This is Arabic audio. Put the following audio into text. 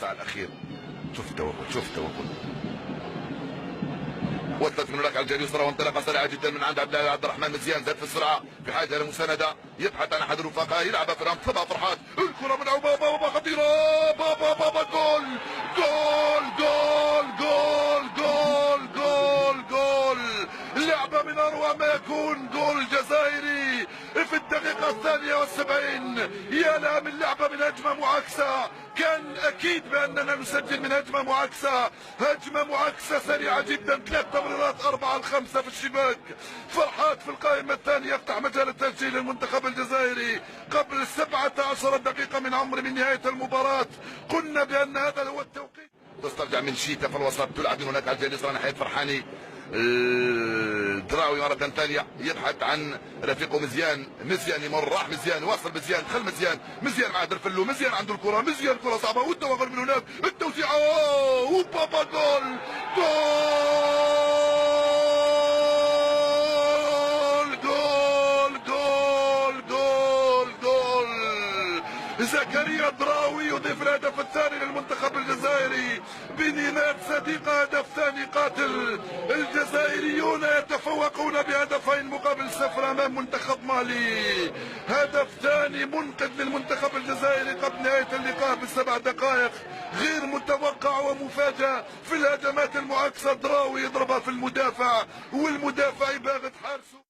ساعة الأخير. شوف التوغل، شوف التوغل. وصلت من هناك على الجهه اليسرى وانطلاقه سريعه جدا من عند عبد الرحمن مزيان، زاد في السرعه في حاجه لمسانده، يبحث عن احد الرفقاء، يلعبها في الرمق، طبعا فرحات، الكره من بابا خطيره، بابا جول جول جول جول جول جول جول. لعبه من اروع ما يكون، جول جزائري في الدقيقه 72. يا لها من لعبه، من هجمه معاكسه، كان اكيد باننا نسجل من هجمه معاكسه، هجمه معاكسه سريعه جدا، 3 تمريرات 4 5 في الشباك. فرحات في القائمه الثانيه يفتح مجال التسجيل للمنتخب الجزائري قبل 17 دقيقه من نهايه المباراه. قلنا بان هذا هو التوقيت. تسترجع من شيتا في الوسط، تلعب من هناك على الجهه اليسرى ناحيه فرحاني. الدراوي مرة ثانية يبحث عن رفيقه مزيان يمر، راح مزيان، واصل مزيان، خل مزيان مع درفلو، مزيان عنده الكرة، مزيان كرة صعبة والتوغل من هناك، التوسيعة وبابا جول جول جول جول جول. زكريا الدراوي يضيف الهدف الثاني للمنتخب الجزائري بنينات صديقة، هدف ثاني قاتل. الجزائريون يتفوقون بهدفين مقابل 0 امام منتخب مالي. هدف ثاني منقذ للمنتخب الجزائري قبل نهاية اللقاء ب7 دقائق، غير متوقع ومفاجأ. في الهجمات المعاكسة دراوي يضربها في المدافع والمدافع يباغت حارسه.